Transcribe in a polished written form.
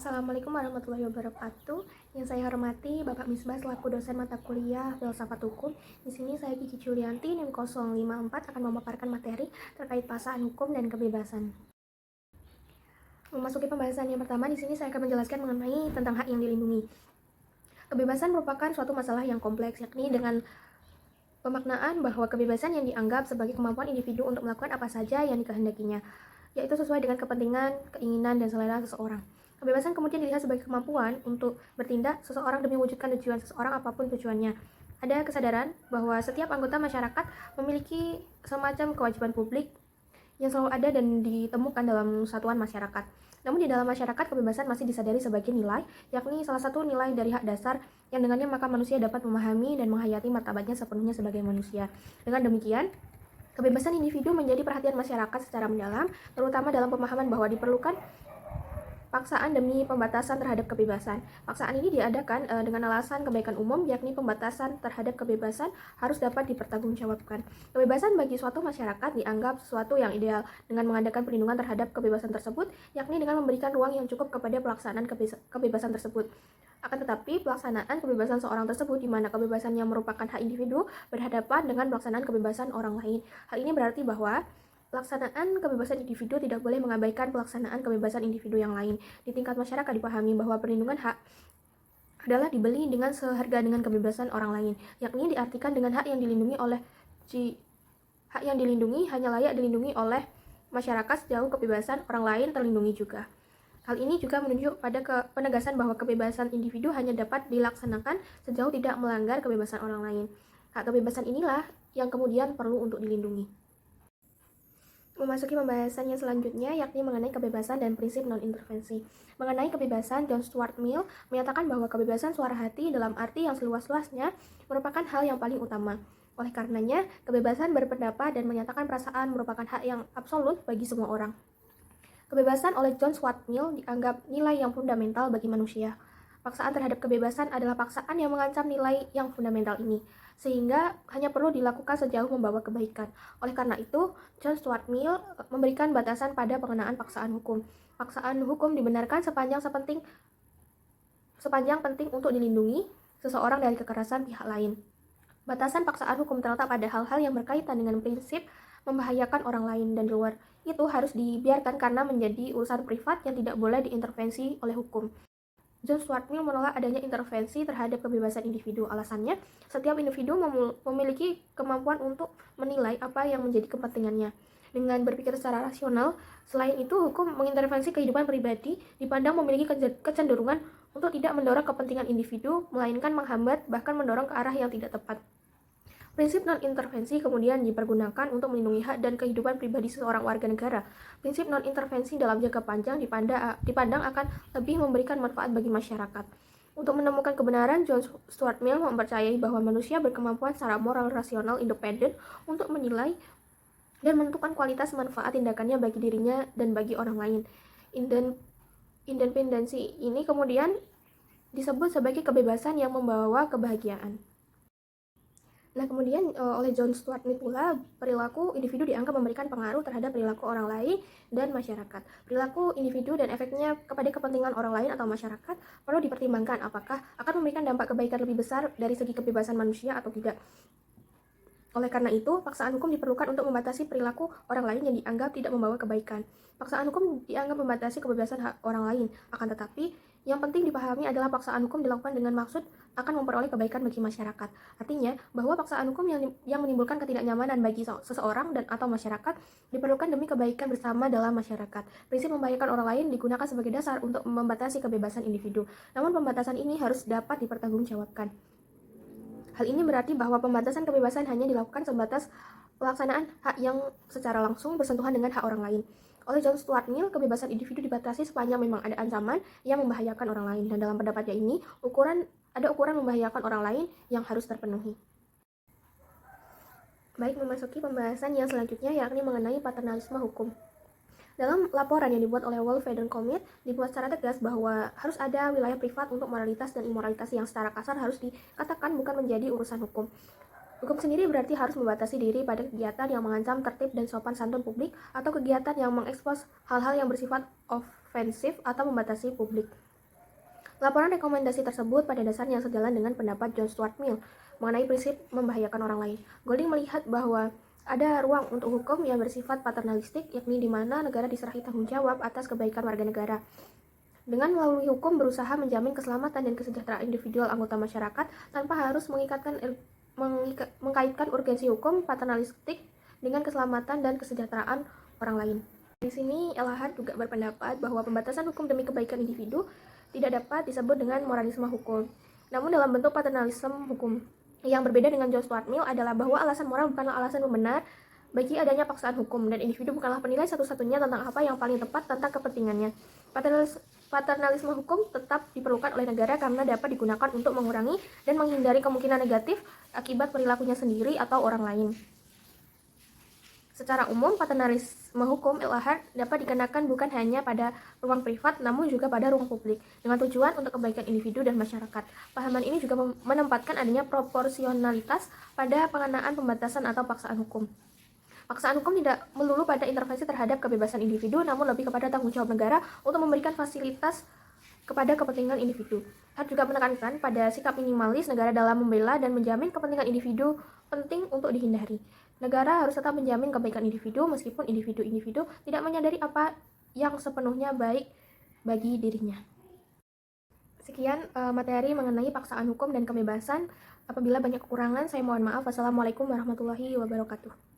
Assalamualaikum warahmatullahi wabarakatuh. Yang saya hormati Bapak Misbah selaku dosen mata kuliah Filsafat Hukum. Di sini saya Kiki Julianti NIM 054 akan memaparkan materi terkait paksaan hukum dan kebebasan. Memasuki pembahasan yang pertama, di sini saya akan menjelaskan mengenai tentang hak yang dilindungi. Kebebasan merupakan suatu masalah yang kompleks, yakni dengan pemaknaan bahwa kebebasan yang dianggap sebagai kemampuan individu untuk melakukan apa saja yang dikehendakinya, yaitu sesuai dengan kepentingan, keinginan, dan selera seseorang. Kebebasan kemudian dilihat sebagai kemampuan untuk bertindak seseorang demi mewujudkan tujuan seseorang apapun tujuannya. Ada kesadaran bahwa setiap anggota masyarakat memiliki semacam kewajiban publik yang selalu ada dan ditemukan dalam satuan masyarakat. Namun di dalam masyarakat, kebebasan masih disadari sebagai nilai, yakni salah satu nilai dari hak dasar yang dengannya maka manusia dapat memahami dan menghayati martabatnya sepenuhnya sebagai manusia. Dengan demikian, kebebasan individu menjadi perhatian masyarakat secara mendalam, terutama dalam pemahaman bahwa diperlukan paksaan demi pembatasan terhadap kebebasan. Paksaan ini diadakan dengan alasan kebaikan umum, yakni pembatasan terhadap kebebasan harus dapat dipertanggungjawabkan. Kebebasan bagi suatu masyarakat dianggap sesuatu yang ideal dengan mengadakan perlindungan terhadap kebebasan tersebut, yakni dengan memberikan ruang yang cukup kepada pelaksanaan kebebasan tersebut. Akan tetapi, pelaksanaan kebebasan seorang tersebut, di mana kebebasannya merupakan hak individu, berhadapan dengan pelaksanaan kebebasan orang lain. Hal ini berarti bahwa pelaksanaan kebebasan individu tidak boleh mengabaikan pelaksanaan kebebasan individu yang lain. Di tingkat masyarakat dipahami bahwa perlindungan hak adalah dibeli dengan seharga dengan kebebasan orang lain, yakni diartikan dengan hak yang dilindungi hanya layak dilindungi oleh masyarakat sejauh kebebasan orang lain terlindungi juga. Hal ini juga menunjuk pada penegasan bahwa kebebasan individu hanya dapat dilaksanakan sejauh tidak melanggar kebebasan orang lain. Hak kebebasan inilah yang kemudian perlu untuk dilindungi. Memasuki pembahasan yang selanjutnya, yakni mengenai kebebasan dan prinsip non-intervensi. Mengenai kebebasan, John Stuart Mill menyatakan bahwa kebebasan suara hati dalam arti yang seluas-luasnya merupakan hal yang paling utama. Oleh karenanya, kebebasan berpendapat dan menyatakan perasaan merupakan hak yang absolut bagi semua orang. Kebebasan oleh John Stuart Mill dianggap nilai yang fundamental bagi manusia. Paksaan terhadap kebebasan adalah paksaan yang mengancam nilai yang fundamental ini, sehingga hanya perlu dilakukan sejauh membawa kebaikan. Oleh karena itu, John Stuart Mill memberikan batasan pada pengenaan paksaan hukum. Paksaan hukum dibenarkan sepanjang penting untuk dilindungi seseorang dari kekerasan pihak lain. Batasan paksaan hukum terletak pada hal-hal yang berkaitan dengan prinsip membahayakan orang lain, dan di luar itu harus dibiarkan karena menjadi urusan privat yang tidak boleh diintervensi oleh hukum. John Stuart Mill menolak adanya intervensi terhadap kebebasan individu. Alasannya, setiap individu memiliki kemampuan untuk menilai apa yang menjadi kepentingannya dengan berpikir secara rasional. Selain itu, hukum mengintervensi kehidupan pribadi dipandang memiliki kecenderungan untuk tidak mendorong kepentingan individu, melainkan menghambat, bahkan mendorong ke arah yang tidak tepat. Prinsip non-intervensi kemudian dipergunakan untuk melindungi hak dan kehidupan pribadi seorang warga negara. Prinsip non-intervensi dalam jangka panjang dipandang akan lebih memberikan manfaat bagi masyarakat. Untuk menemukan kebenaran, John Stuart Mill mempercayai bahwa manusia berkemampuan secara moral rasional independen untuk menilai dan menentukan kualitas manfaat tindakannya bagi dirinya dan bagi orang lain. Independensi ini kemudian disebut sebagai kebebasan yang membawa kebahagiaan. Nah, kemudian oleh John Stuart Mill pula, perilaku individu dianggap memberikan pengaruh terhadap perilaku orang lain dan masyarakat. Perilaku individu dan efeknya kepada kepentingan orang lain atau masyarakat perlu dipertimbangkan apakah akan memberikan dampak kebaikan lebih besar dari segi kebebasan manusia atau tidak. Oleh karena itu, paksaan hukum diperlukan untuk membatasi perilaku orang lain yang dianggap tidak membawa kebaikan. Paksaan hukum dianggap membatasi kebebasan hak orang lain. Akan tetapi, yang penting dipahami adalah paksaan hukum dilakukan dengan maksud akan memperoleh kebaikan bagi masyarakat. Artinya, bahwa paksaan hukum yang menimbulkan ketidaknyamanan bagi seseorang dan atau masyarakat diperlukan demi kebaikan bersama dalam masyarakat. Prinsip membahayakan orang lain digunakan sebagai dasar untuk membatasi kebebasan individu. Namun pembatasan ini harus dapat dipertanggungjawabkan. Hal ini berarti bahwa pembatasan kebebasan hanya dilakukan sebatas pelaksanaan hak yang secara langsung bersentuhan dengan hak orang lain. Oleh John Stuart Mill, kebebasan individu dibatasi sepanjang memang ada ancaman yang membahayakan orang lain, dan dalam pendapatnya ini, ada ukuran membahayakan orang lain yang harus terpenuhi. Baik, memasuki pembahasan yang selanjutnya, yakni mengenai paternalisme hukum. Dalam laporan yang dibuat oleh Wolff-Weidenkommit, dibuat secara tegas bahwa harus ada wilayah privat untuk moralitas dan immoralitas yang secara kasar harus dikatakan bukan menjadi urusan hukum. Hukum sendiri berarti harus membatasi diri pada kegiatan yang mengancam tertib dan sopan santun publik atau kegiatan yang mengekspos hal-hal yang bersifat ofensif atau membatasi publik. Laporan rekomendasi tersebut pada dasarnya sejalan dengan pendapat John Stuart Mill mengenai prinsip membahayakan orang lain. Golding melihat bahwa ada ruang untuk hukum yang bersifat paternalistik, yakni di mana negara diserahi tanggung jawab atas kebaikan warga negara. Dengan melalui hukum berusaha menjamin keselamatan dan kesejahteraan individual anggota masyarakat tanpa harus mengkaitkan urgensi hukum paternalistik dengan keselamatan dan kesejahteraan orang lain. Di sini Elahad juga berpendapat bahwa pembatasan hukum demi kebaikan individu tidak dapat disebut dengan moralisme hukum, namun dalam bentuk paternalisme hukum. Yang berbeda dengan John Stuart Mill adalah bahwa alasan moral bukanlah alasan pembenar bagi adanya paksaan hukum, dan individu bukanlah penilai satu-satunya tentang apa yang paling tepat tentang kepentingannya. Paternalisme hukum tetap diperlukan oleh negara karena dapat digunakan untuk mengurangi dan menghindari kemungkinan negatif akibat perilakunya sendiri atau orang lain. Secara umum, paternalisme hukum Elahad dapat dikenakan bukan hanya pada ruang privat, namun juga pada ruang publik, dengan tujuan untuk kebaikan individu dan masyarakat. Pahaman ini juga menempatkan adanya proporsionalitas pada pengenaan pembatasan atau paksaan hukum. Paksaan hukum tidak melulu pada intervensi terhadap kebebasan individu, namun lebih kepada tanggung jawab negara untuk memberikan fasilitas kepada kepentingan individu. Elahad juga menekankan pada sikap minimalis negara dalam membela dan menjamin kepentingan individu penting untuk dihindari. Negara harus tetap menjamin kebaikan individu meskipun individu-individu tidak menyadari apa yang sepenuhnya baik bagi dirinya. Sekian materi mengenai paksaan hukum dan kebebasan. Apabila banyak kekurangan, saya mohon maaf. Wassalamualaikum warahmatullahi wabarakatuh.